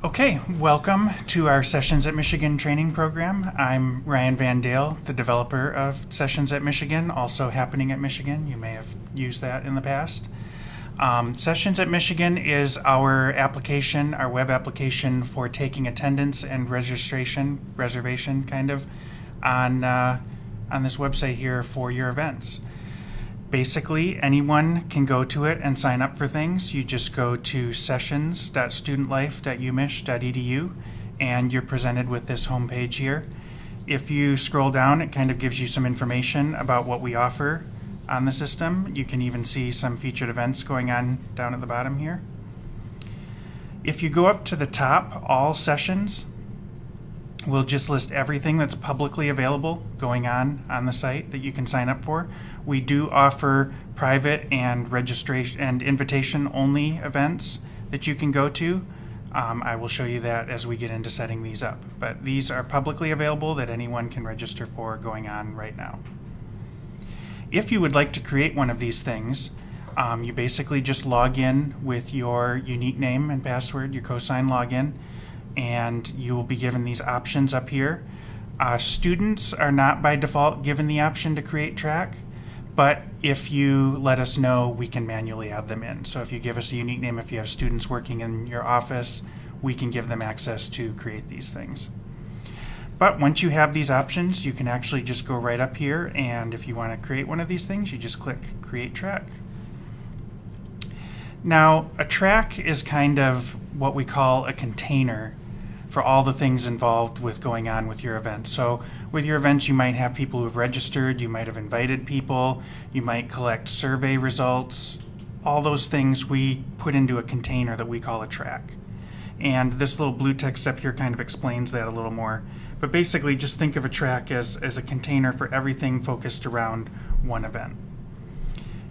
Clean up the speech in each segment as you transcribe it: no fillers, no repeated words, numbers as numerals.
Okay, welcome to our Sessions at Michigan training program. I'm Ryan VanDaele, the developer of Sessions at Michigan, also happening at Michigan. You may have used that in the past. Sessions at Michigan is our application, our web application for taking attendance and reservation kind of, on this website here for your events. Basically, anyone can go to it and sign up for things. You just go to sessions.studentlife.umich.edu and you're presented with this homepage here. If you scroll down, it kind of gives you some information about what we offer on the system. You can even see some featured events going on down at the bottom here. If you go up to the top, all sessions, we'll just list everything that's publicly available going on the site that you can sign up for. We do offer private and registration and invitation only events that you can go to. I will show you that as we get into setting these up. But these are publicly available that anyone can register for going on right now. If you would like to create one of these things, you basically just log in with your unique name and password, your cosign login, and you will be given these options up here. Students are not by default given the option to create track, but if you let us know, we can manually add them in. So if you give us a unique name, if you have students working in your office, we can give them access to create these things. But once you have these options, you can actually just go right up here, and if you want to create one of these things, you just click Create Track. Now, a track is kind of what we call a container for all the things involved with going on with your event. So with your events, you might have people who've registered, you might have invited people, you might collect survey results. All those things we put into a container that we call a track. And this little blue text up here kind of explains that a little more. But basically, just think of a track as a container for everything focused around one event.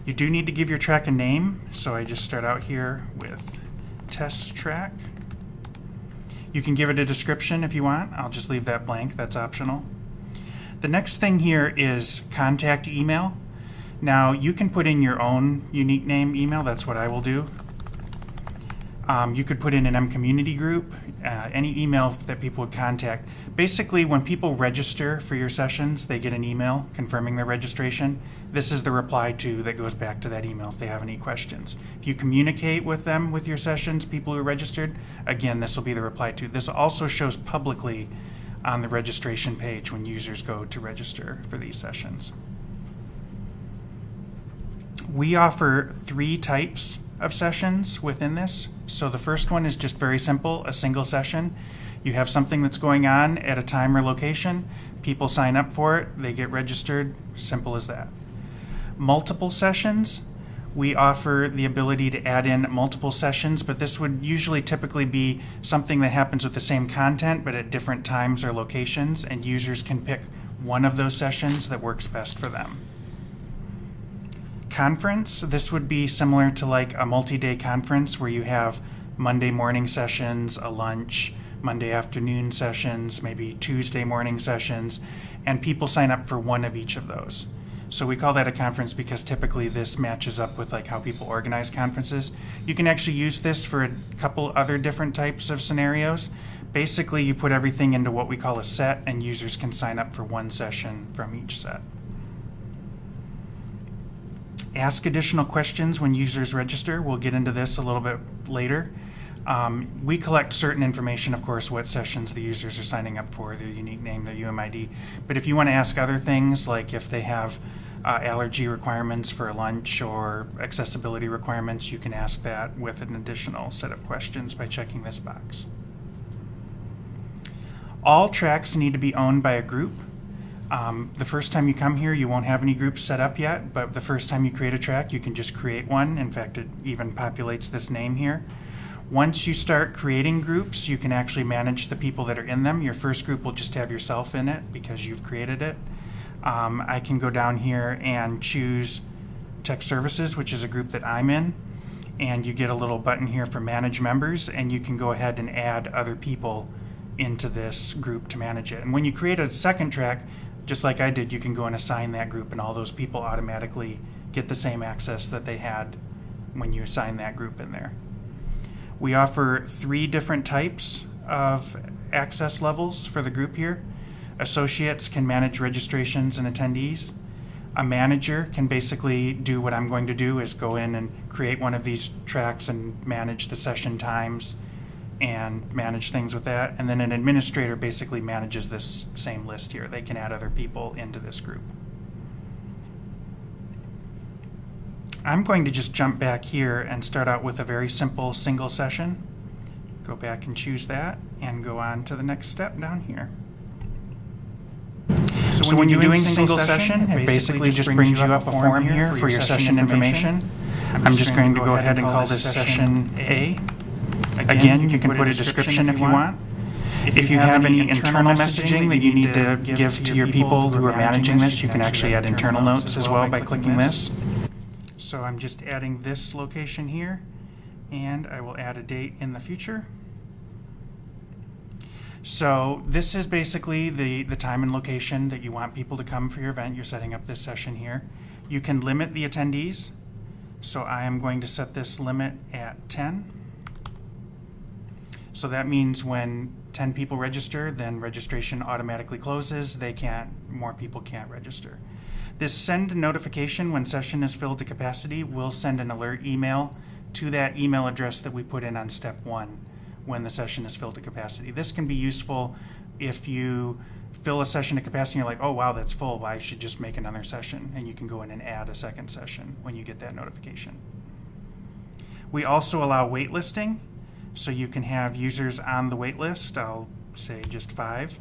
You do need to give your track a name, so I just start out here with test track. You can give it a description if you want. I'll just leave that blank, that's optional. The next thing here is contact email. Now, you can put in your own unique name email, that's what I will do. You could put in an M-Community group, any email that people would contact. Basically, when people register for your sessions, they get an email confirming their registration. This is the reply to that goes back to that email if they have any questions. If you communicate with them with your sessions, people who are registered, again, this will be the reply to. This also shows publicly on the registration page when users go to register for these sessions. We offer 3 types of sessions within this. So the first one is just very simple, a single session. You have something that's going on at a time or location, people sign up for it, they get registered, simple as that. Multiple sessions, we offer the ability to add in multiple sessions, but this would usually typically be something that happens with the same content but at different times or locations, and users can pick one of those sessions that works best for them. Conference, this would be similar to like a multi-day conference where you have Monday morning sessions, a lunch, Monday afternoon sessions, maybe Tuesday morning sessions, and people sign up for one of each of those. So we call that a conference because typically this matches up with like how people organize conferences. You can actually use this for a couple other different types of scenarios. Basically, you put everything into what we call a set, and users can sign up for one session from each set. Ask additional questions when users register. We'll get into this a little bit later. We collect certain information, of course, what sessions the users are signing up for, their unique name, their UMID. But if you want to ask other things, like if they have allergy requirements for lunch or accessibility requirements, you can ask that with an additional set of questions by checking this box. All tracks need to be owned by a group. The first time you come here, you won't have any groups set up yet, but the first time you create a track, you can just create one. In fact, it even populates this name here. Once you start creating groups, you can actually manage the people that are in them. Your first group will just have yourself in it because you've created it. I can go down here and choose Tech Services, which is a group that I'm in, and you get a little button here for Manage Members, and you can go ahead and add other people into this group to manage it. And when you create a second track, just like I did, you can go and assign that group, and all those people automatically get the same access that they had when you assign that group in there. We offer 3 different types of access levels for the group here. Associates can manage registrations and attendees. A manager can basically do what I'm going to do, is go in and create one of these tracks and manage the session times and manage things with that. And then an administrator basically manages this same list here. They can add other people into this group. I'm going to just jump back here and start out with a very simple single session. Go back and choose that and go on to the next step down here. So when you're doing single session, it basically just brings you up a form here for your session information. I'm just going to go ahead and call this session A. Again, you can put a description if you want. If you have any internal messaging that you need to give to your people who are managing this, you can actually add internal notes as well by clicking this. So I'm just adding this location here, and I will add a date in the future. So this is basically the time and location that you want people to come for your event. You're setting up this session here. You can limit the attendees. So I am going to set this limit at 10. So that means when 10 people register, then registration automatically closes. More people can't register. This send notification when session is filled to capacity will send an alert email to that email address that we put in on step 1 when the session is filled to capacity. This can be useful if you fill a session to capacity and you're like, oh wow, that's full, I should just make another session. And you can go in and add a second session when you get that notification. We also allow waitlisting. So you can have users on the wait list, I'll say just 5.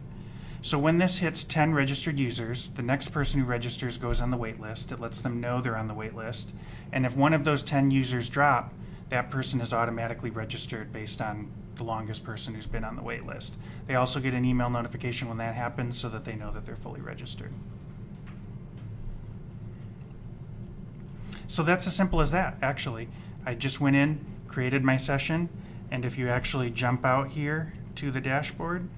So when this hits 10 registered users, the next person who registers goes on the wait list. It lets them know they're on the wait list. And if one of those 10 users drop, that person is automatically registered based on the longest person who's been on the wait list. They also get an email notification when that happens so that they know that they're fully registered. So that's as simple as that, actually. I just went in, created my session, and if you actually jump out here to the dashboard,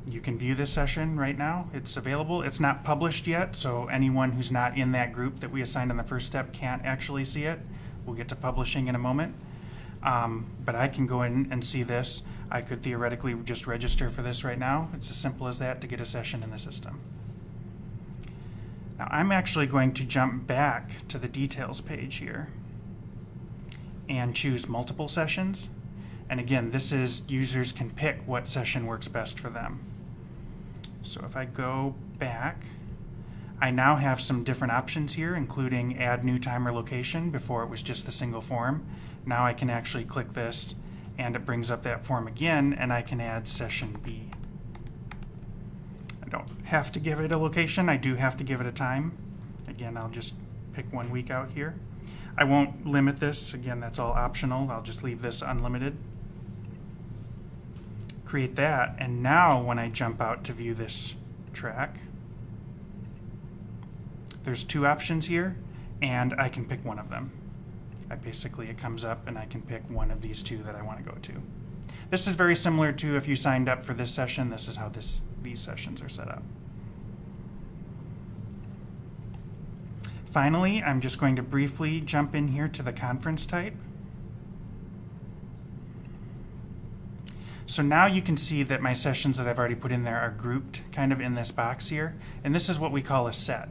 you can view this session right now. It's available. It's not published yet, so anyone who's not in that group that we assigned on the first step can't actually see it. We'll get to publishing in a moment. But I can go in and see this. I could theoretically just register for this right now. It's as simple as that to get a session in the system. Now I'm actually going to jump back to the details page here and choose multiple sessions. And again, this is users can pick what session works best for them. So if I go back, I now have some different options here, including add new time or location. Before it was just the single form. Now I can actually click this and it brings up that form again, and I can add session B. I don't have to give it a location, I do have to give it a time. Again, I'll just pick 1 week out here. I won't limit this, again, that's all optional. I'll just leave this unlimited. Create that, and now when I jump out to view this track, there's 2 options here, and I can pick one of them. It comes up and I can pick one of these 2 that I want to go to. This is very similar to if you signed up for this session. This is how these sessions are set up. Finally, I'm just going to briefly jump in here to the conference type. So now you can see that my sessions that I've already put in there are grouped kind of in this box here. And this is what we call a set.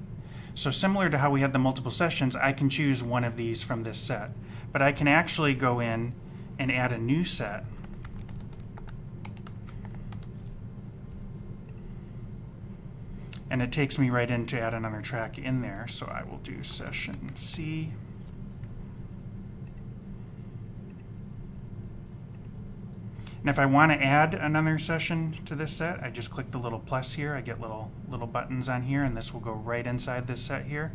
So similar to how we had the multiple sessions, I can choose one of these from this set. But I can actually go in and add a new set. And it takes me right in to add another track in there. So I will do session C. And if I want to add another session to this set, I just click the little plus here. I get little buttons on here, and this will go right inside this set here.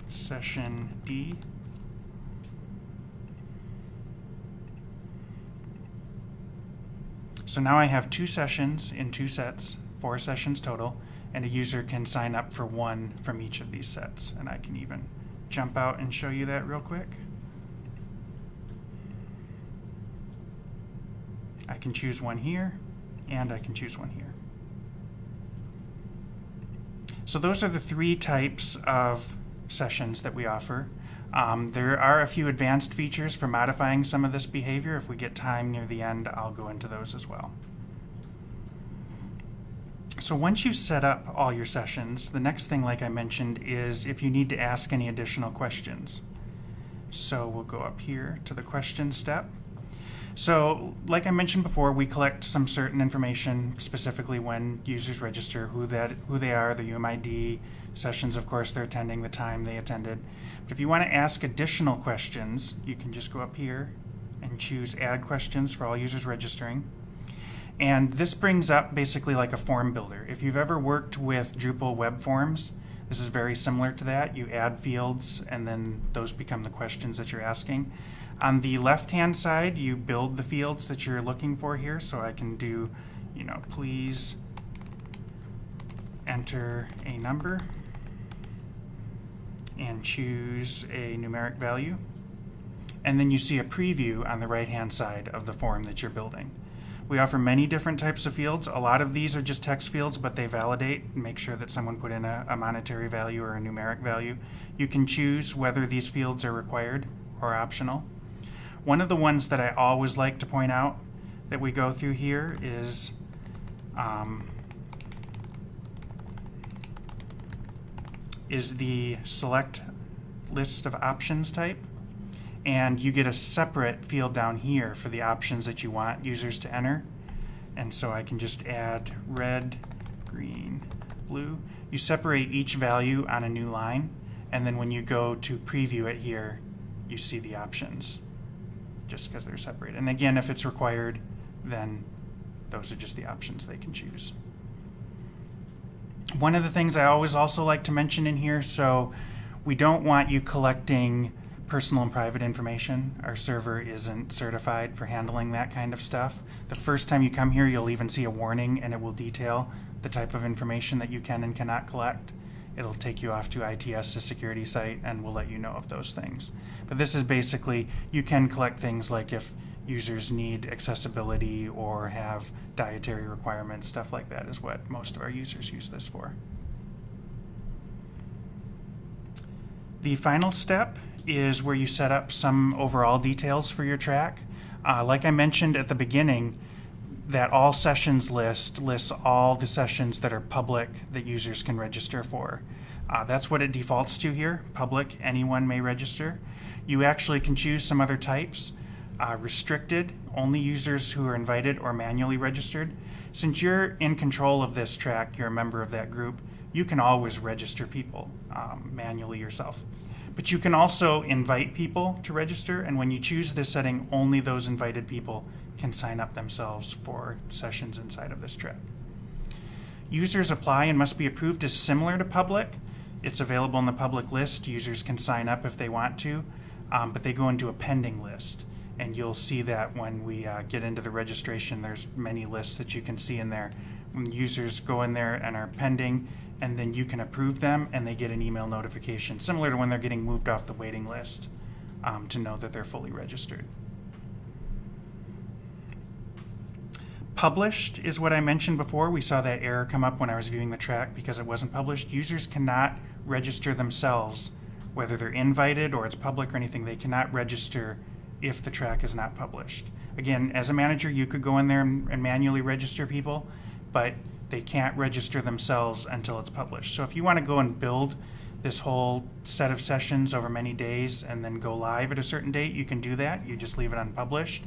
Session D. So now I have 2 sessions in 2 sets, 4 sessions total, and a user can sign up for 1 from each of these sets. And I can even jump out and show you that real quick. I can choose one here, and I can choose one here. So those are the 3 types of sessions that we offer. There are a few advanced features for modifying some of this behavior. If we get time near the end, I'll go into those as well. So once you set up all your sessions, the next thing, like I mentioned, is if you need to ask any additional questions. So we'll go up here to the question step. So like I mentioned before, we collect some certain information, specifically when users register, who they are, the UMID, sessions, of course, they're attending, the time they attended. But if you want to ask additional questions, you can just go up here and choose Add Questions for all users registering. And this brings up basically like a form builder. If you've ever worked with Drupal web forms, this is very similar to that. You add fields, and then those become the questions that you're asking. On the left-hand side, you build the fields that you're looking for here. So I can do, please enter a number and choose a numeric value. And then you see a preview on the right-hand side of the form that you're building. We offer many different types of fields. A lot of these are just text fields, but they validate and make sure that someone put in a monetary value or a numeric value. You can choose whether these fields are required or optional. One of the ones that I always like to point out that we go through here is the select list of options type. And you get a separate field down here for the options that you want users to enter. And so I can just add red, green, blue. You separate each value on a new line, and then when you go to preview it here, you see the options, just because they're separated. And again, if it's required, then those are just the options they can choose. One of the things I always also like to mention in here, so we don't want you collecting personal and private information. Our server isn't certified for handling that kind of stuff. The first time you come here, you'll even see a warning, and it will detail the type of information that you can and cannot collect. It'll take you off to ITS, the security site, and we'll let you know of those things. But this is basically, you can collect things like if users need accessibility or have dietary requirements, stuff like that is what most of our users use this for. The final step is where you set up some overall details for your track. Like I mentioned at the beginning, that all sessions lists all the sessions that are public that users can register for. That's what it defaults to here, public, anyone may register. You actually can choose some other types. Restricted, only users who are invited or manually registered. Since you're in control of this track, you're a member of that group, you can always register people manually yourself. But you can also invite people to register, and when you choose this setting, only those invited people can sign up themselves for sessions inside of this track. Users apply and must be approved is similar to public. It's available in the public list. Users can sign up if they want to, but they go into a pending list. And you'll see that when we get into the registration, there's many lists that you can see in there. When users go in there and are pending, and then you can approve them, and they get an email notification, similar to when they're getting moved off the waiting list, to know that they're fully registered. Published is what I mentioned before. We saw that error come up when I was viewing the track because it wasn't published. Users cannot register themselves, whether they're invited or it's public or anything. They cannot register if the track is not published. Again, as a manager, you could go in there and manually register people, but they can't register themselves until it's published. So if you want to go and build this whole set of sessions over many days and then go live at a certain date, you can do that. You just leave it unpublished.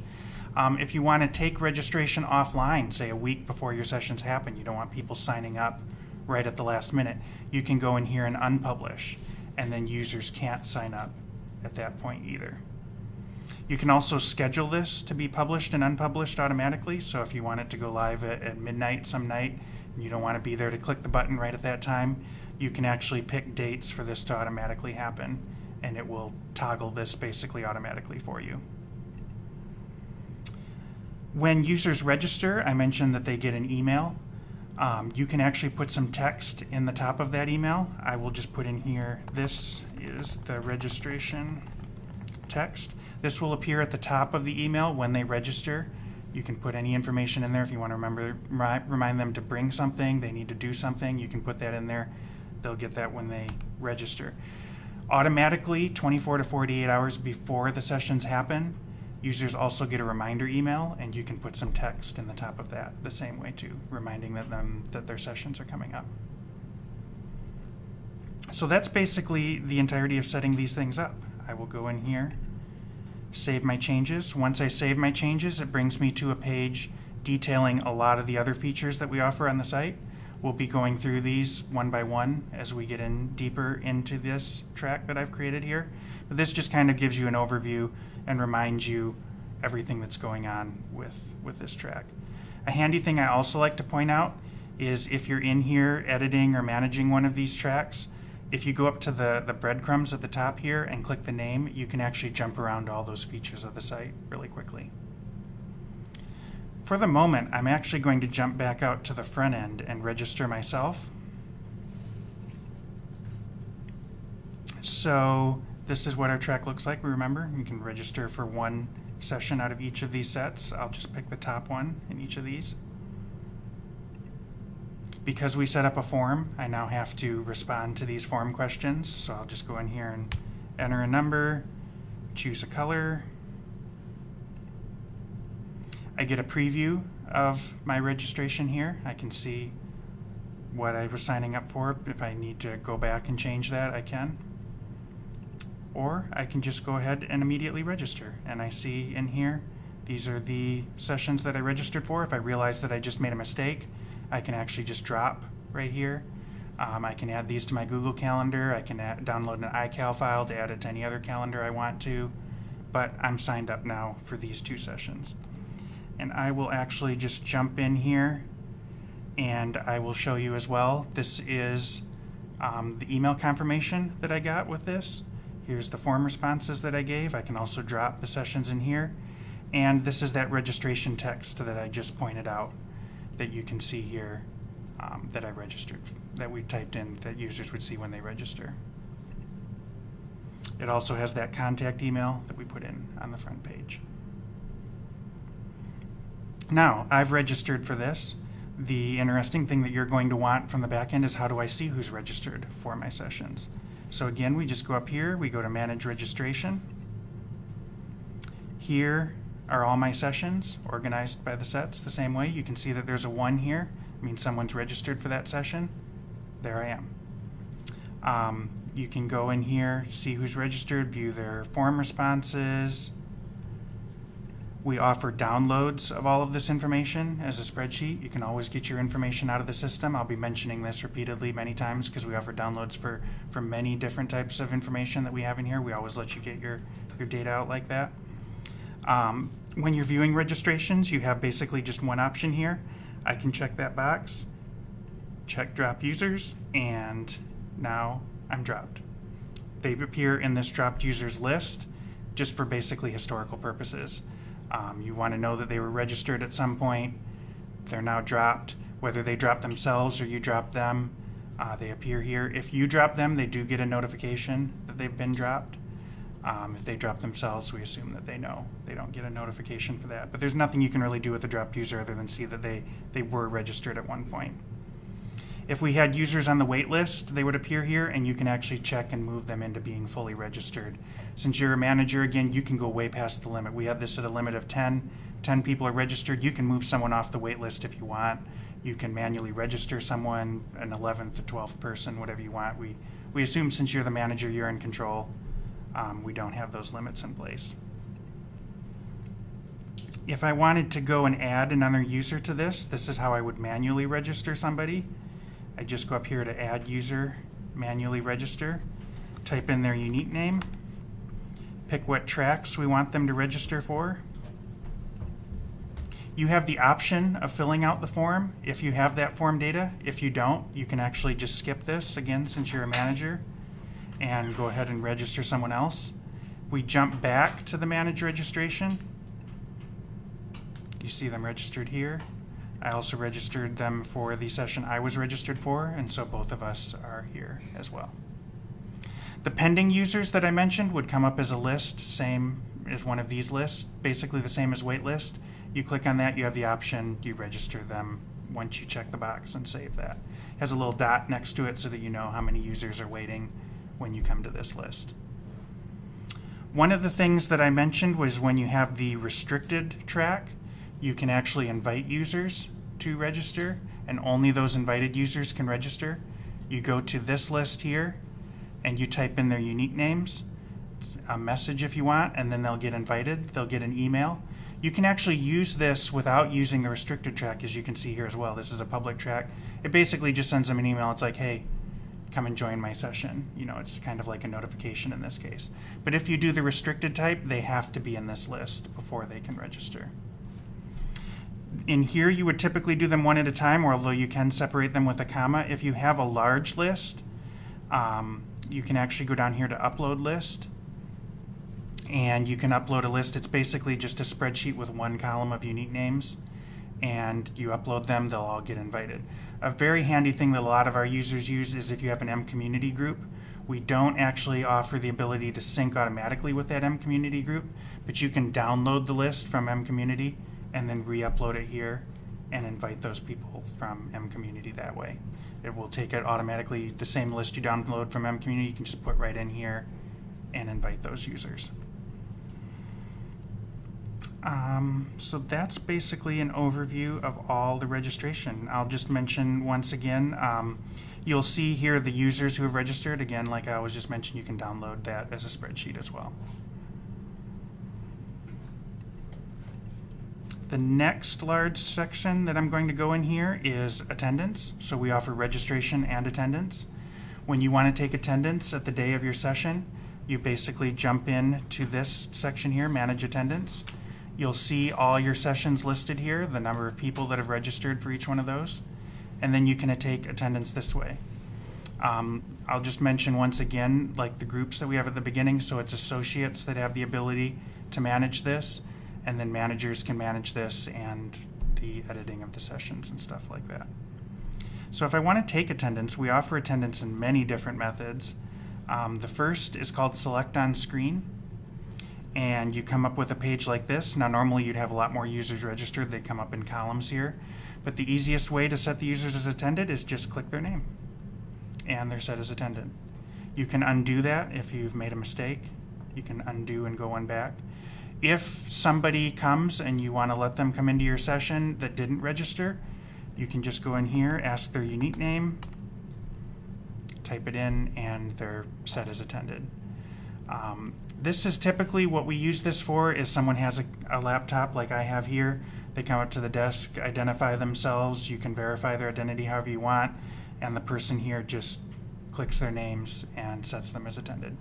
If you want to take registration offline, say a week before your sessions happen, you don't want people signing up right at the last minute, you can go in here and unpublish, and then users can't sign up at that point either. You can also schedule this to be published and unpublished automatically. So if you want it to go live at midnight some night, and you don't want to be there to click the button right at that time, you can actually pick dates for this to automatically happen, and it will toggle this basically automatically for you. When users register, I mentioned that they get an email. You can actually put some text in the top of that email. I will just put in here, this is the registration text. This will appear at the top of the email when they register. You can put any information in there if you want to remind them to bring something, they need to do something, you can put that in there. They'll get that when they register. Automatically, 24 to 48 hours before the sessions happen, users also get a reminder email, and you can put some text in the top of that the same way too, reminding them that their sessions are coming up. So that's basically the entirety of setting these things up. I will go in here, save my changes. Once I save my changes, it brings me to a page detailing a lot of the other features that we offer on the site. We'll be going through these one by one as we get in deeper into this track that I've created here. But this just kind of gives you an overview and reminds you everything that's going on with this track. A handy thing I also like to point out is if you're in here editing or managing one of these tracks, if you go up to the breadcrumbs at the top here and click the name, you can actually jump around all those features of the site really quickly. For the moment, I'm actually going to jump back out to the front end and register myself. So this is what our track looks like. Remember, you can register for one session out of each of these sets. I'll just pick the top one in each of these. Because we set up a form, I now have to respond to these form questions. So I'll just go in here and enter a number, choose a color. I get a preview of my registration here. I can see what I was signing up for. If I need to go back and change that, I can. Or I can just go ahead and immediately register. And I see in here, these are the sessions that I registered for. If I realize that I just made a mistake, I can actually just drop right here. I can add these to my Google Calendar. I can download an iCal file to add it to any other calendar I want to. But I'm signed up now for these two sessions. And I will actually just jump in here and I will show you as well. This is the email confirmation that I got with this. Here's the form responses that I gave. I can also drop the sessions in here. And this is that registration text that I just pointed out that you can see here that I registered, that we typed in that users would see when they register. It also has that contact email that we put in on the front page. Now, I've registered for this. The interesting thing that you're going to want from the back end is how do I see who's registered for my sessions? So again, we just go up here, we go to Manage Registration. Here are all my sessions organized by the sets the same way. You can see that there's a 1 here. It means someone's registered for that session. There I am. You can go in here, see who's registered, view their form responses. We offer downloads of all of this information as a spreadsheet. You can always get your information out of the system. I'll be mentioning this repeatedly many times because we offer downloads for many different types of information that we have in here. We always let you get your data out like that. When you're viewing registrations, you have basically just one option here. I can check that box, check drop users, and now I'm dropped. They appear in this dropped users list just for basically historical purposes. You want to know that they were registered at some point. They're now dropped. Whether they drop themselves or you drop them, they appear here. If you drop them, they do get a notification that they've been dropped. If they drop themselves, we assume that they know. They don't get a notification for that. But there's nothing you can really do with the dropped user other than see that they were registered at one point. If we had users on the wait list, they would appear here, and you can actually check and move them into being fully registered. Since you're a manager, again, you can go way past the limit. We have this at a limit of 10. 10 people are registered. You can move someone off the wait list if you want. You can manually register someone, an 11th or 12th person, whatever you want. We assume since you're the manager, you're in control. We don't have those limits in place. If I wanted to go and add another user to this is how I would manually register somebody. I just go up here to add user, manually register, type in their unique name, pick what tracks we want them to register for. You have the option of filling out the form if you have that form data. If you don't, you can actually just skip this, again, since you're a manager, and go ahead and register someone else. If we jump back to the manage registration, you see them registered here. I also registered them for the session I was registered for, and so both of us are here as well. The pending users that I mentioned would come up as a list, same as one of these lists, basically the same as wait list. You click on that, you have the option, you register them once you check the box and save that. It has a little dot next to it so that you know how many users are waiting when you come to this list. One of the things that I mentioned was when you have the restricted track, you can actually invite users to register, and only those invited users can register. You go to this list here, and you type in their unique names, a message if you want, and then they'll get invited. They'll get an email. You can actually use this without using the restricted track, as you can see here as well. This is a public track. It basically just sends them an email. It's like, hey, come and join my session. You know, it's kind of like a notification in this case. But if you do the restricted type, they have to be in this list before they can register. In here, you would typically do them one at a time, although you can separate them with a comma. If you have a large list, you can actually go down here to upload list, and you can upload a list. It's basically just a spreadsheet with one column of unique names, and you upload them, they'll all get invited. A very handy thing that a lot of our users use is if you have an M community group. We don't actually offer the ability to sync automatically with that M community group, but you can download the list from M community and then re-upload it here and invite those people from M community that way. It will take it automatically. The same list you download from M community, you can just put right in here and invite those users. So that's basically an overview of all the registration. I'll just mention once again, you'll see here the users who have registered. Again, like I was just mentioned, you can download that as a spreadsheet as well. The next large section that I'm going to go in here is attendance. So we offer registration and attendance. When you want to take attendance at the day of your session, you basically jump in to this section here, manage attendance. You'll see all your sessions listed here, the number of people that have registered for each one of those, and then you can take attendance this way. I'll just mention once again, like the groups that we have at the beginning, so it's associates that have the ability to manage this, and then managers can manage this and the editing of the sessions and stuff like that. So if I want to take attendance, we offer attendance in many different methods. The first is called Select on Screen, and you come up with a page like this. Now normally you'd have a lot more users registered. They come up in columns here, but the easiest way to set the users as attended is just click their name and they're set as attended. You can undo that if you've made a mistake. You can undo and go one back. If somebody comes and you want to let them come into your session that didn't register, you can just go in here, ask their unique name, type it in, and they're set as attended. This is typically what we use this for is someone has a laptop like I have here. They come up to the desk, identify themselves. You can verify their identity however you want, and the person here just clicks their names and sets them as attended.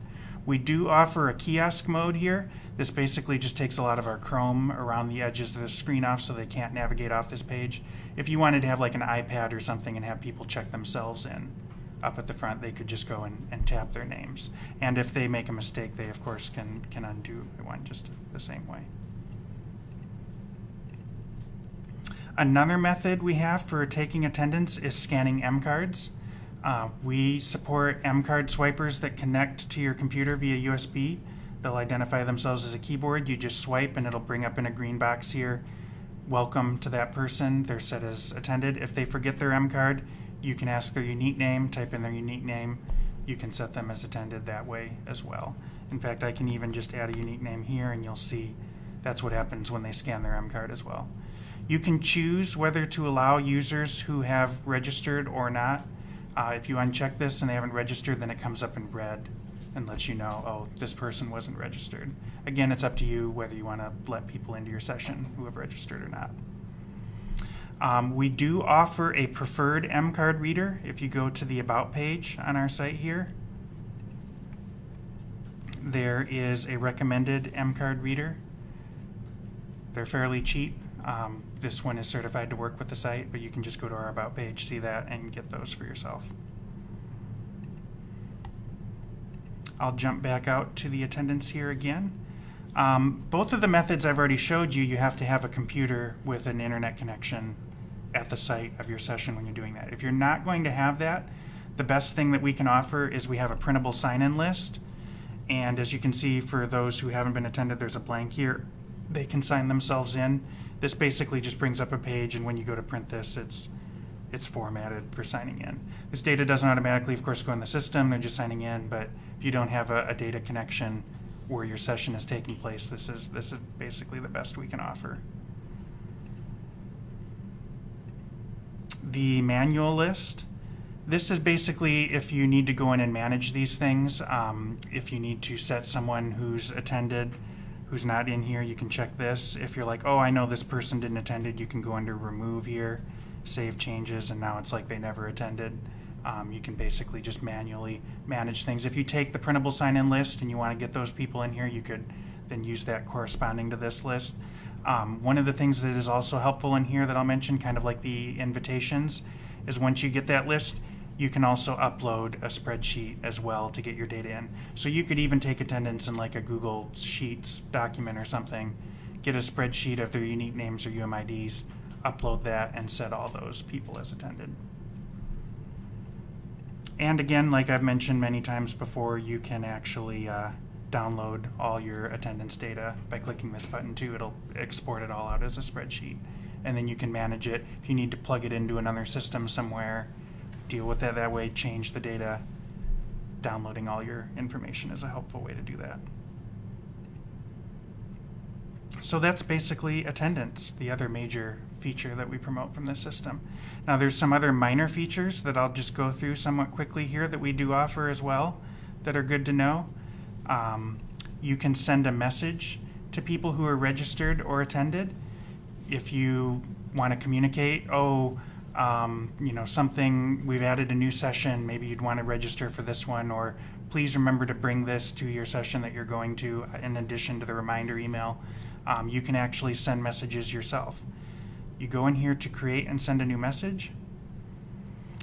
We do offer a kiosk mode here. This basically just takes a lot of our Chrome around the edges of the screen off so they can't navigate off this page. If you wanted to have like an iPad or something and have people check themselves in up at the front, they could just go and tap their names. And if they make a mistake, they of course can undo one just the same way. Another method we have for taking attendance is scanning M cards. We support M card swipers that connect to your computer via USB. They'll identify themselves as a keyboard. You just swipe and it'll bring up in a green box here, welcome to that person. They're set as attended. If they forget their M card, you can ask their unique name, type in their unique name. You can set them as attended that way as well. In fact, I can even just add a unique name here and you'll see that's what happens when they scan their M card as well. You can choose whether to allow users who have registered or not. If you uncheck this and they haven't registered, then it comes up in red and lets you know, oh, this person wasn't registered. Again, it's up to you whether you want to let people into your session who have registered or not. We do offer a preferred M card reader. If you go to the About page on our site here, there is a recommended M card reader. They're fairly cheap. This one is certified to work with the site, but you can just go to our About page, see that, and get those for yourself. I'll jump back out to the attendance here again. Both of the methods I've already showed you, you have to have a computer with an internet connection at the site of your session when you're doing that. If you're not going to have that, the best thing that we can offer is we have a printable sign-in list. And as you can see, for those who haven't been attended, there's a blank here. They can sign themselves in. This basically just brings up a page, and when you go to print this, it's it's formatted for signing in. This data doesn't automatically, of course, go in the system. They're just signing in, but if you don't have a data connection where your session is taking place, this is basically the best we can offer. The manual list. This is basically if you need to go in and manage these things. If you need to set someone who's attended, who's not in here, you can check this. If you're like, oh, I know this person didn't attend, you can go under remove here, save changes, and now it's like they never attended. You can basically just manually manage things. If you take the printable sign-in list and you want to get those people in here, you could then use that corresponding to this list. One of the things that is also helpful in here that I'll mention, kind of like the invitations, is once you get that list, you can also upload a spreadsheet as well to get your data in. So you could even take attendance in like a Google Sheets document or something, get a spreadsheet of their unique names or UMIDs, upload that, and set all those people as attended. And again, like I've mentioned many times before, you can actually download all your attendance data by clicking this button too. It'll export it all out as a spreadsheet. And then you can manage it. If you need to plug it into another system somewhere, deal with that way, change the data. Downloading all your information is a helpful way to do that. So that's basically attendance, the other major feature that we promote from this system. Now there's some other minor features that I'll just go through somewhat quickly here that we do offer as well that are good to know. You can send a message to people who are registered or attended. If you want to communicate, something, we've added a new session, maybe you'd want to register for this one, or please remember to bring this to your session that you're going to in addition to the reminder email. You can actually send messages yourself. You go in here to create and send a new message,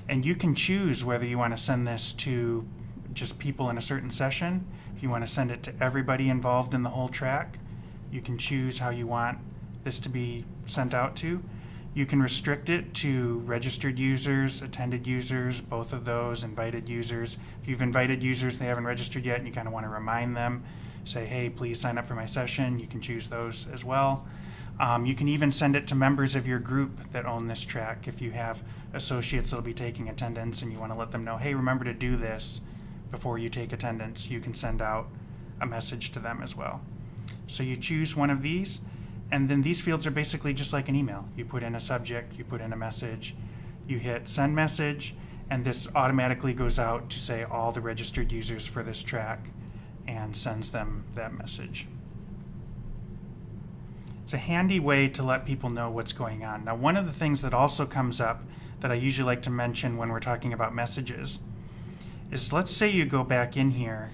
and you can choose whether you want to send this to just people in a certain session. If you want to send it to everybody involved in the whole track, you can choose how you want this to be sent out to. You can restrict it to registered users, attended users, both of those, invited users. If you've invited users they haven't registered yet and you kind of want to remind them, say, hey, please sign up for my session, you can choose those as well. You can even send it to members of your group that own this track. If you have associates that will be taking attendance and you want to let them know, hey, remember to do this before you take attendance, you can send out a message to them as well. So you choose one of these, and then these fields are basically just like an email. You put in a subject, you put in a message, you hit send message, and this automatically goes out to say all the registered users for this track and sends them that message. It's a handy way to let people know what's going on. Now, one of the things that also comes up that I usually like to mention when we're talking about messages is, let's say you go back in here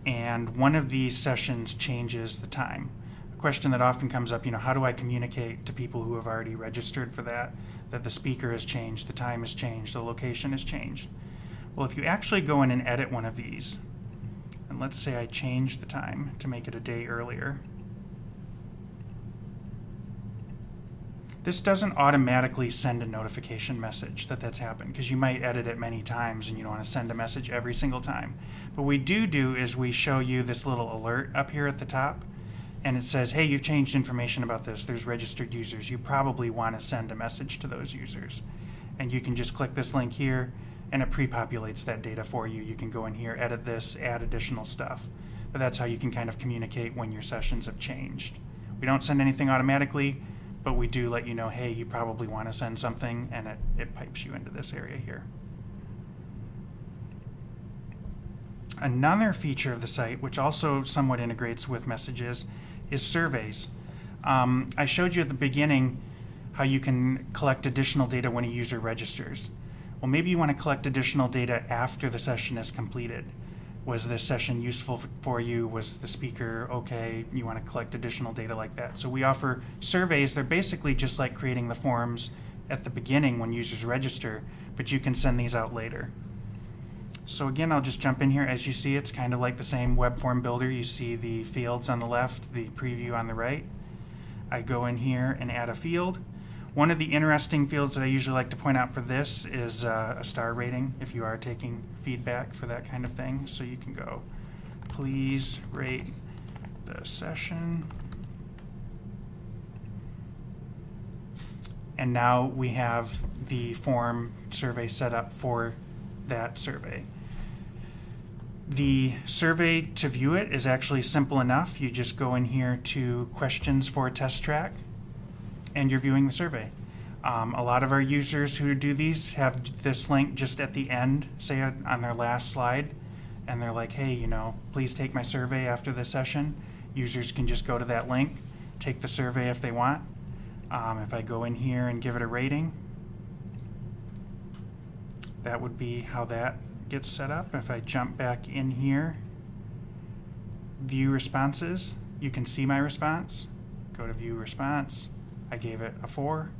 and one of these sessions changes the time. A question that often comes up, how do I communicate to people who have already registered for that the speaker has changed, the time has changed, the location has changed? Well, if you actually go in and edit one of these, and let's say I change the time to make it a day earlier, this doesn't automatically send a notification message that that's happened, because you might edit it many times and you don't want to send a message every single time. But what we do is we show you this little alert up here at the top, and it says, hey, you've changed information about this. There's registered users. You probably want to send a message to those users. And you can just click this link here, and it pre-populates that data for you. You can go in here, edit this, add additional stuff. But that's how you can kind of communicate when your sessions have changed. We don't send anything automatically, but we do let you know, hey, you probably want to send something, and it pipes you into this area here. Another feature of the site, which also somewhat integrates with messages, is surveys. I showed you at the beginning how you can collect additional data when a user registers. Well, maybe you want to collect additional data after the session is completed. Was this session useful for you? Was the speaker okay? You want to collect additional data like that. So we offer surveys. They're basically just like creating the forms at the beginning when users register, but you can send these out later. So again, I'll just jump in here. As you see, it's kind of like the same web form builder. You see the fields on the left, the preview on the right. I go in here and add a field. One of the interesting fields that I usually like to point out for this is a star rating, if you are taking feedback for that kind of thing. So you can go, please rate the session. And now we have the form survey set up for that survey. The survey, to view it, is actually simple enough. You just go in here to questions for test track, and you're viewing the survey. A lot of our users who do these have this link just at the end, say on their last slide, and they're like, hey, please take my survey after this session. Users can just go to that link, take the survey if they want. If I go in here and give it a rating, that would be how that gets set up. If I jump back in here, view responses, you can see my response. Go to view response. I gave it a 4.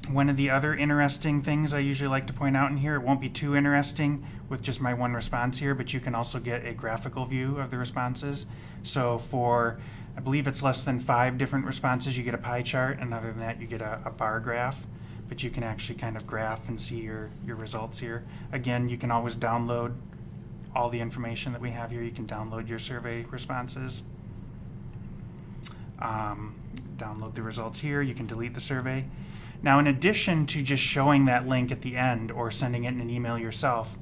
One of the other interesting things I usually like to point out in here, it won't be too interesting with just my one response here, but you can also get a graphical view of the responses. So for, I believe it's less than 5 different responses, you get a pie chart, and other than that, you get a bar graph. But you can actually kind of graph and see your results here. Again, you can always download all the information that we have here. You can download your survey responses. Download the results here. You can delete the survey. Now, in addition to just showing that link at the end or sending it in an email yourself,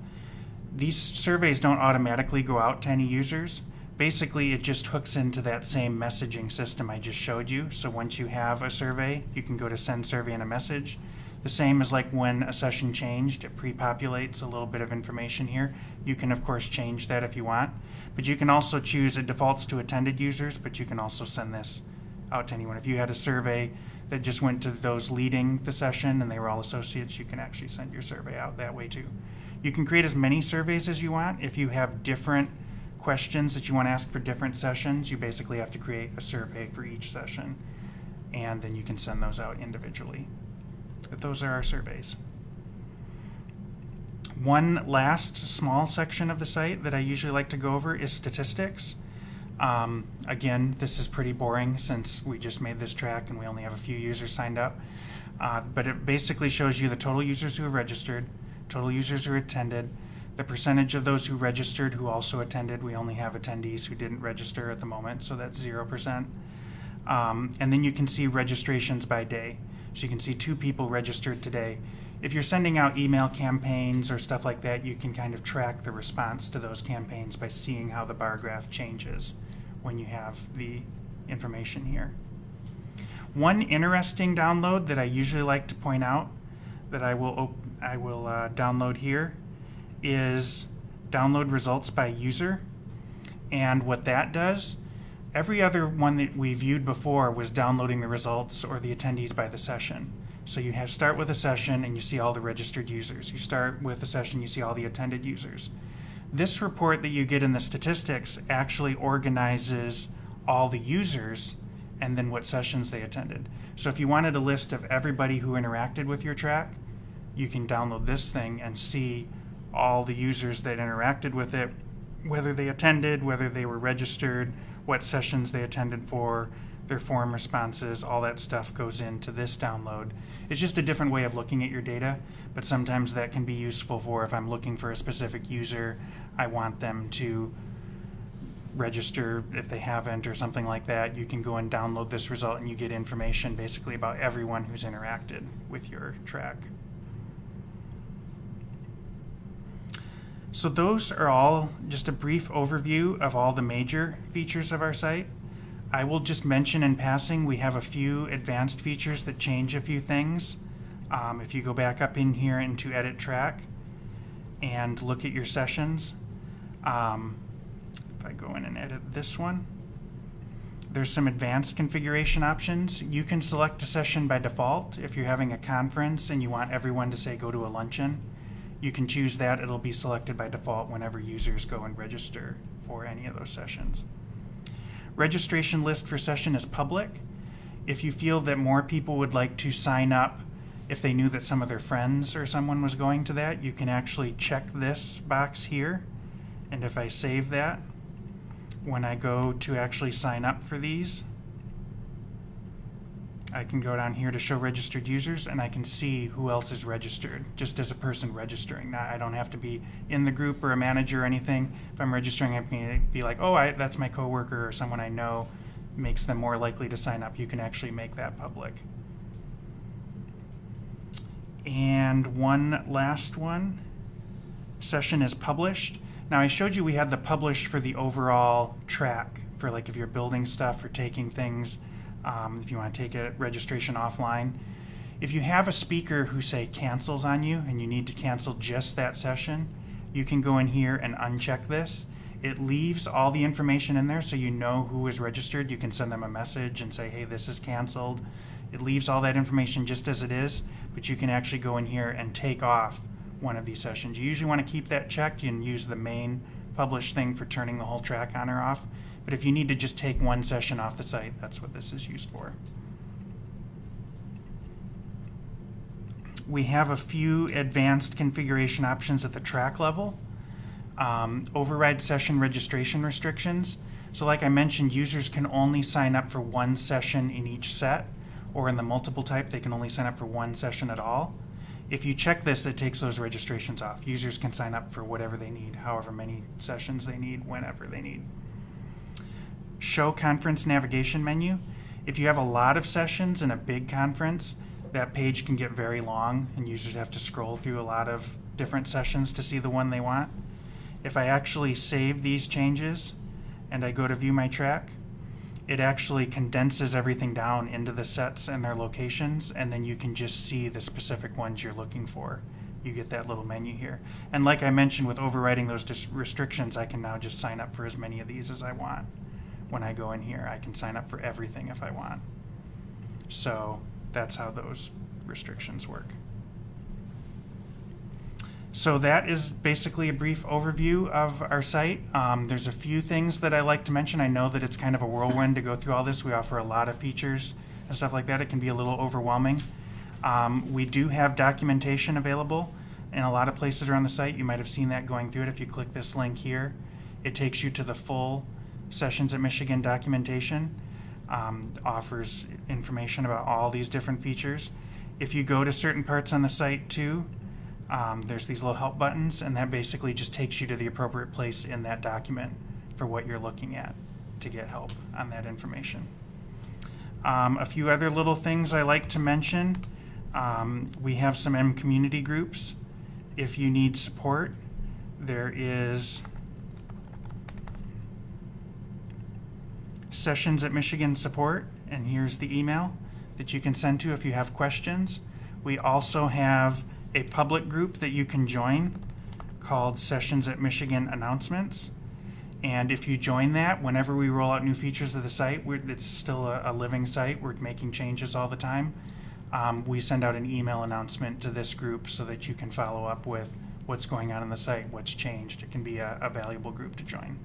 these surveys don't automatically go out to any users. Basically, it just hooks into that same messaging system I just showed you. So once you have a survey, you can go to send survey and a message. The same as like when a session changed, it pre-populates a little bit of information here. You can, of course, change that if you want. But you can also choose, it defaults to attended users, but you can also send this out to anyone. If you had a survey that just went to those leading the session and they were all associates, you can actually send your survey out that way too. You can create as many surveys as you want. If you have different questions that you want to ask for different sessions, you basically have to create a survey for each session, and then you can send those out individually. But those are our surveys. One last small section of the site that I usually like to go over is statistics. Again, this is pretty boring since we just made this track and we only have a few users signed up. But it basically shows you the total users who have registered, total users who attended, the percentage of those who registered who also attended. We only have attendees who didn't register at the moment, so that's 0%. And then you can see registrations by day. So you can see 2 people registered today. If you're sending out email campaigns or stuff like that, you can kind of track the response to those campaigns by seeing how the bar graph changes when you have the information here. One interesting download that I usually like to point out that I will download here is download results by user. And what that does, every other one that we viewed before was downloading the results or the attendees by the session. So you start with a session and you see all the registered users. You start with a session, you see all the attended users. This report that you get in the statistics actually organizes all the users and then what sessions they attended. So if you wanted a list of everybody who interacted with your track, you can download this thing and see all the users that interacted with it, whether they attended, whether they were registered, what sessions they attended for, their form responses, all that stuff goes into this download. It's just a different way of looking at your data, but sometimes that can be useful for if I'm looking for a specific user, I want them to register if they haven't or something like that. You can go and download this result and you get information basically about everyone who's interacted with your track. So those are all just a brief overview of all the major features of our site. I will just mention in passing, we have a few advanced features that change a few things. If you go back up in here into Edit Track and look at your sessions, if I go in and edit this one, there's some advanced configuration options. You can select a session by default. If you're having a conference and you want everyone to say go to a luncheon, you can choose that. It'll be selected by default whenever users go and register for any of those sessions. Registration list for session is public. If you feel that more people would like to sign up, if they knew that some of their friends or someone was going to that, you can actually check this box here. And if I save that, when I go to actually sign up for these, I can go down here to show registered users and I can see who else is registered just as a person registering. Now, I don't have to be in the group or a manager or anything. If I'm registering, I can be like, oh, that's my coworker or someone I know, makes them more likely to sign up. You can actually make that public. And one last one, session is published. Now I showed you we had the published for the overall track, for like if you're building stuff or taking things, if you want to take a registration offline. If you have a speaker who, say, cancels on you and you need to cancel just that session, you can go in here and uncheck this. It leaves all the information in there so you know who is registered. You can send them a message and say, hey, this is canceled. It leaves all that information just as it is, but you can actually go in here and take off one of these sessions. You usually want to keep that checked and use the main publish thing for turning the whole track on or off. But if you need to just take one session off the site, that's what this is used for. We have a few advanced configuration options at the track level. Override session registration restrictions. So like I mentioned, users can only sign up for one session in each set, or in the multiple type, they can only sign up for one session at all. If you check this, it takes those registrations off. Users can sign up for whatever they need, however many sessions they need, whenever they need. Show conference navigation menu. If you have a lot of sessions in a big conference, that page can get very long and users have to scroll through a lot of different sessions to see the one they want. If I actually save these changes and I go to view my track, it actually condenses everything down into the sets and their locations, and then you can just see the specific ones you're looking for. You get that little menu here. And like I mentioned, with overriding those restrictions, I can now just sign up for as many of these as I want. When I go in here, I can sign up for everything if I want. So that's how those restrictions work. So that is basically a brief overview of our site. There's a few things that I like to mention. I know that it's kind of a whirlwind to go through all this. We offer a lot of features and stuff like that. It can be a little overwhelming. We do have documentation available in a lot of places around the site. You might have seen that going through it. If you click this link here, it takes you to the full Sessions at Michigan documentation. Offers information about all these different features. If you go to certain parts on the site too, there's these little help buttons, and that basically just takes you to the appropriate place in that document for what you're looking at to get help on that information. A few other little things I like to mention. We have some M community groups. If you need support, there is Sessions at Michigan support, and here's the email that you can send to if you have questions. We also have a public group that you can join called Sessions at Michigan Announcements. And if you join that, whenever we roll out new features of the site, it's still a living site. We're making changes all the time. We send out an email announcement to this group so that you can follow up with what's going on in the site, what's changed. It can be a valuable group to join.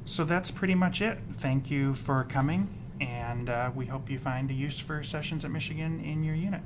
So that's pretty much it. Thank you for coming, and we hope you find a use for Sessions at Michigan in your unit.